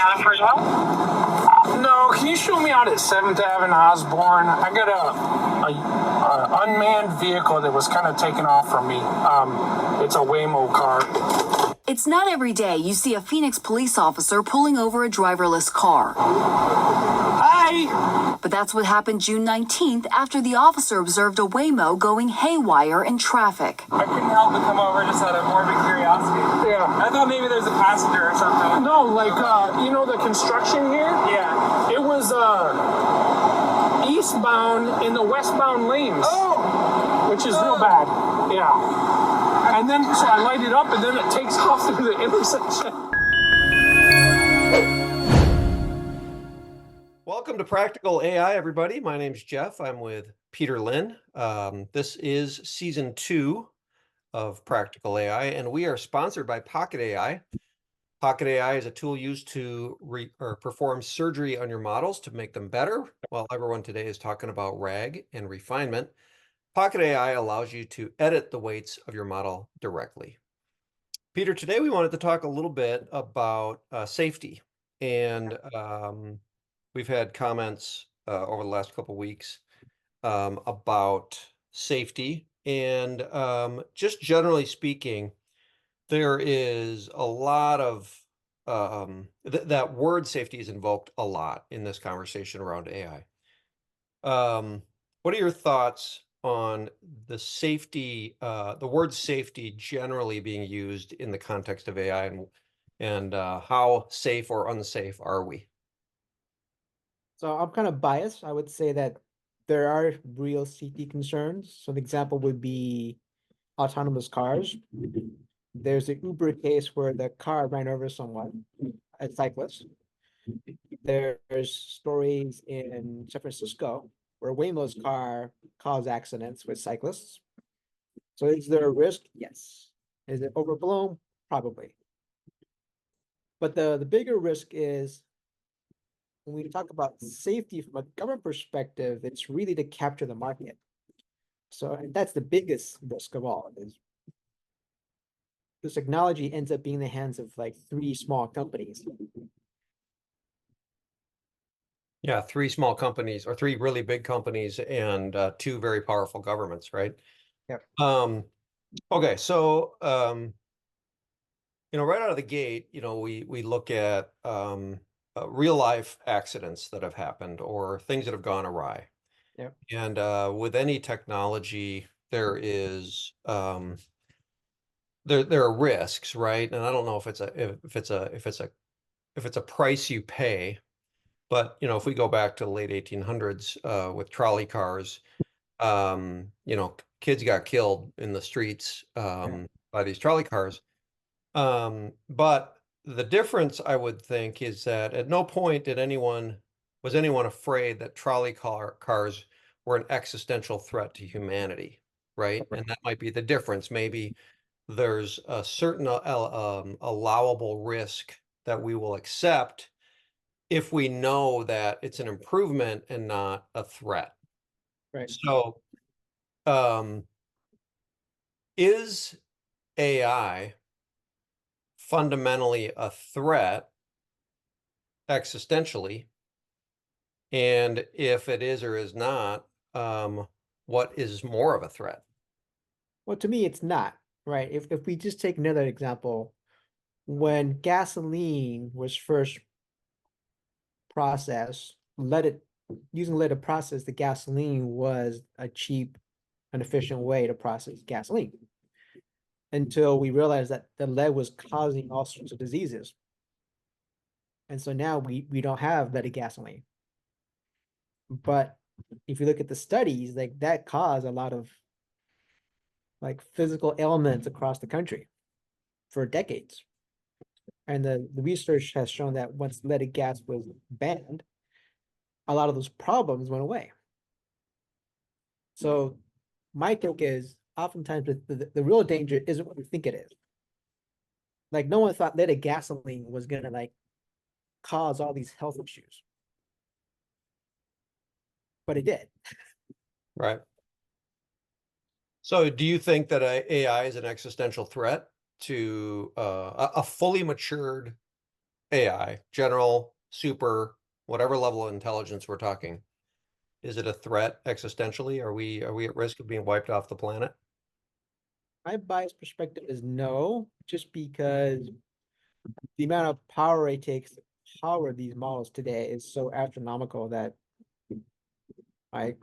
on for as well? No, can you show me out at 7th Ave in Osborne? I got a unmanned vehicle that was kind of taken off from me. It's a Waymo car. It's not every day you see a Phoenix police officer pulling over a driverless car. Hi! But that's what happened June 19th after the officer observed a Waymo going haywire in traffic. I couldn't help but come over just out of morbid curiosity. Yeah. I thought maybe there's a passenger or something. No, like, you know the construction here? Yeah. It was eastbound in the westbound lanes. Oh! Which is real bad. Yeah. And then, so I light it up, and then it takes off through the intersection. Welcome to Practical AI, everybody. My name's Jeff. I'm with Peter Lynn. This is season 2 of Practical AI, and we are sponsored by Pocket AI. Pocket AI is a tool used to perform surgery on your models to make them better. While everyone today is talking about RAG and refinement, Pocket AI allows you to edit the weights of your model directly. Peter, today we wanted to talk a little bit about safety. And we've had comments over the last couple of weeks about safety. And just generally speaking, there is a lot of that word safety is invoked a lot in this conversation around AI. What are your thoughts on the safety, the word safety generally being used in the context of AI, and how safe or unsafe are we? So I'm kind of biased. I would say that there are real safety concerns. So an example would be autonomous cars. There's an Uber case where the car ran over someone, a cyclist. There's stories in San Francisco where Waymo's car caused accidents with cyclists. So is there a risk? Yes. Is it overblown? Probably. But the bigger risk is when we talk about safety from a government perspective, it's really to capture the market. So that's the biggest risk of all, is this technology ends up being in the hands of like 3 small companies. Yeah, 3 small companies or 3 really big companies and 2 very powerful governments, right? Yep. Okay, so right out of the gate, we look at real life accidents that have happened or things that have gone awry. Yep. And with any technology, there is there are risks, right? And I don't know if it's a price you pay. But, if we go back to the late 1800s with trolley cars, kids got killed in the streets by these trolley cars. But the difference, I would think, is that at no point was anyone afraid that trolley cars were an existential threat to humanity, right? And that might be the difference. Maybe there's a certain allowable risk that we will accept if we know that it's an improvement and not a threat. Right. So, is AI fundamentally a threat existentially? And if it is or is not, what is more of a threat? Well, to me, it's not, right? If we just take another example, when gasoline was first processed, using lead to process the gasoline was a cheap and efficient way to process gasoline, until we realized that the lead was causing all sorts of diseases. And so now we don't have leaded gasoline. But if you look at the studies, like that caused a lot of like physical ailments across the country for decades. And the research has shown that once leaded gas was banned, a lot of those problems went away. So my take is oftentimes the real danger isn't what we think it is. Like no one thought leaded gasoline was gonna like cause all these health issues, but it did. Right. So do you think that AI is an existential threat to a fully matured AI, general, super, whatever level of intelligence we're talking, is it a threat existentially? Are we at risk of being wiped off the planet? My biased perspective is no, just because the amount of power it takes to power these models today is so astronomical that like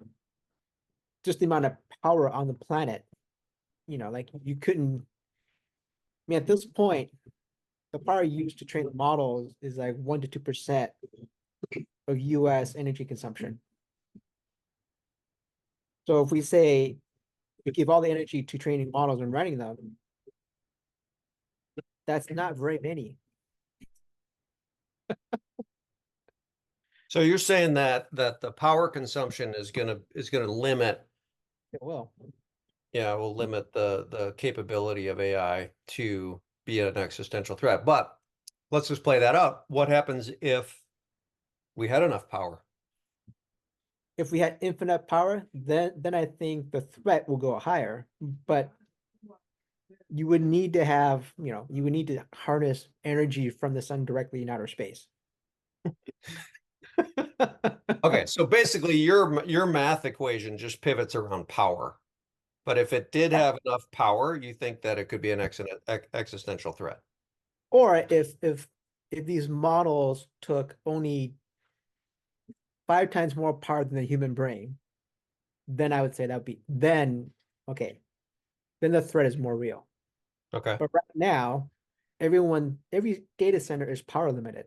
just the amount of power on the planet, like you couldn't. I mean, at this point, the power used to train models is like 1 to 2% of U.S. energy consumption. So if we say we give all the energy to training models and running them, that's not very many. So you're saying that the power consumption is gonna limit, Well, will limit the capability of AI to be an existential threat. But let's just play that out. What happens if we had enough power? if we had infinite power, then I think the threat will go higher. But you would need to have, you would need to harness energy from the sun directly in outer space. Okay, so basically your math equation just pivots around power. But if it did have enough power, you think that it could be an existential threat. Or if these models took only 5 times more power than the human brain, then I would say that would be okay. Then the threat is more real. Okay. But right now, every data center is power limited.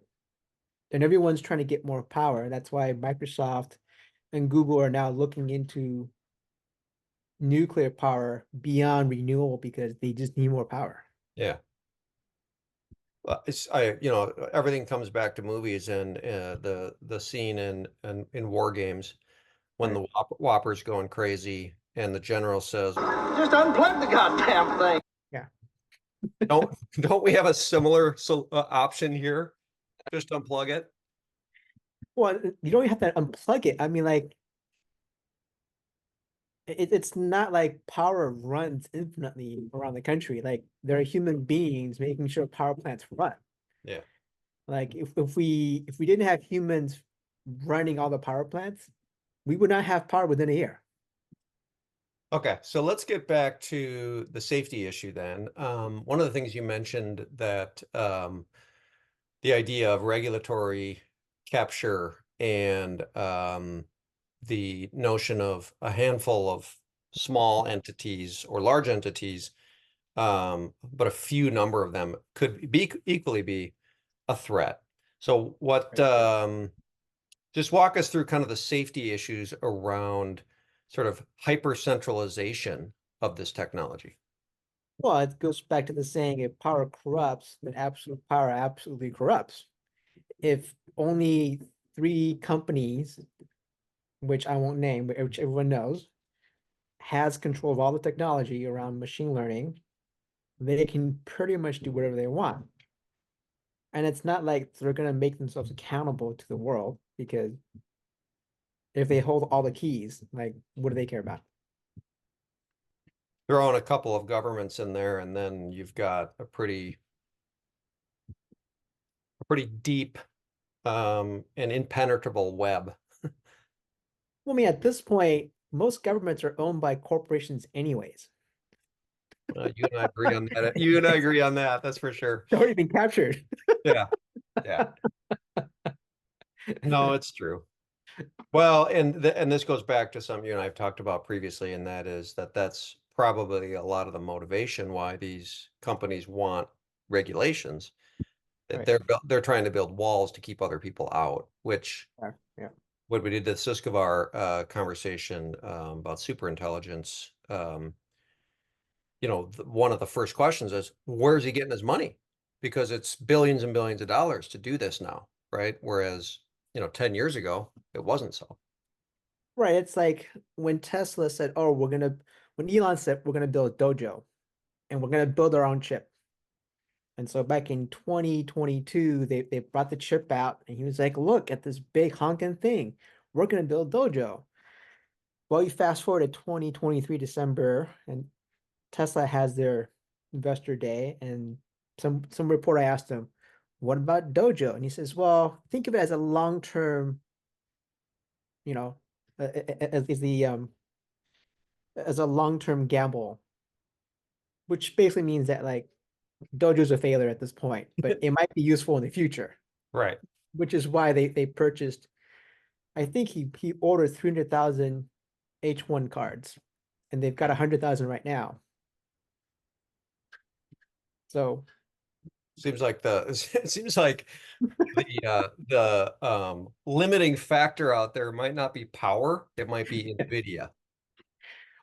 And everyone's trying to get more power. That's why Microsoft and Google are now looking into nuclear power beyond renewable because they just need more power. Yeah. Everything comes back to movies and the scene in war games when Right. the Whopper's going crazy and the general says, Just unplug the goddamn thing. Yeah. don't we have a similar option here? Just unplug it. Well, you don't have to unplug it. I mean, like, it's not like power runs infinitely around the country. Like, there are human beings making sure power plants run. Yeah. Like, if we didn't have humans running all the power plants, we would not have power within a year. Okay, so let's get back to the safety issue then. One of the things you mentioned that the idea of regulatory capture and the notion of a handful of small entities or large entities, but a few number of them could be equally be a threat. So what, just walk us through kind of the safety issues around sort of hyper centralization of this technology. Well, it goes back to the saying, if power corrupts, then absolute power absolutely corrupts. If only 3 companies, which I won't name, but which everyone knows, has control of all the technology around machine learning, they can pretty much do whatever they want. And it's not like they're going to make themselves accountable to the world, because if they hold all the keys, like, what do they care about? Throw in a couple of governments in there, and then you've got a pretty deep and impenetrable web. Well, I mean, at this point, most governments are owned by corporations anyways. You and I agree on that. You and I agree on that. That's for sure. They're already been captured. Yeah. Yeah. No, it's true. Well, and this goes back to something you and I have talked about previously, and that is that's probably a lot of the motivation why these companies want regulations. That Right. they're trying to build walls to keep other people out, which Yeah. what we did the Siskovar conversation about superintelligence. One of the first questions is, where's he getting his money? Because it's billions and billions of dollars to do this now, right? Whereas, 10 years ago, it wasn't so. Right. It's like when Tesla said, "Oh, when Elon said we're gonna build a dojo, and we're gonna build our own chip." And so back in 2022, they brought the chip out, and he was like, "Look at this big honking thing. We're gonna build dojo." Well, you fast forward to 2023 December, and Tesla has their investor day, and some reporter asked him, what about Dojo? And he says, well, think of it as a long-term, you know, as a long-term gamble, which basically means that like Dojo's a failure at this point, but it might be useful in the future, Right. which is why they purchased. I think he ordered 300,000 H1 cards, and they've got 100,000 right now. So Seems like it seems like the limiting factor out there might not be power, it might be NVIDIA.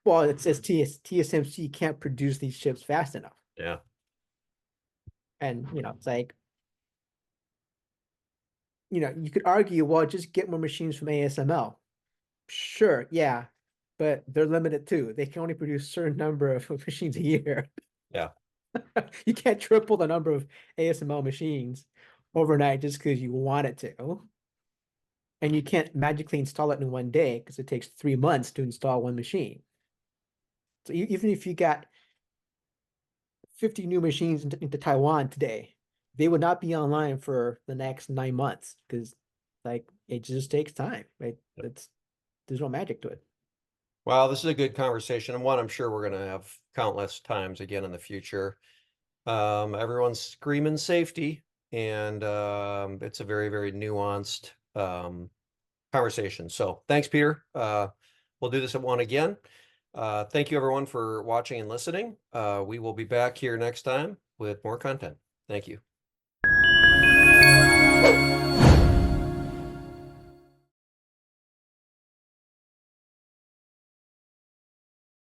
well, it says TSMC can't produce these chips fast enough. Yeah. And it's like, you could argue, well, just get more machines from ASML. Sure, yeah, but they're limited too. They can only produce a certain number of machines a year. Yeah. You can't triple the number of ASML machines overnight just because you want it to. And you can't magically install it in one day because it takes 3 months to install one machine. So even if you got 50 new machines into Taiwan today, they would not be online for the next 9 months because like it just takes time, right? There's no magic to it. Well, this is a good conversation, and one I'm sure we're going to have countless times again in the future. Everyone's screaming safety, and it's a very, very nuanced conversation. So thanks, Peter. We'll do this at one again. Thank you, everyone, for watching and listening. We will be back here next time with more content. Thank you.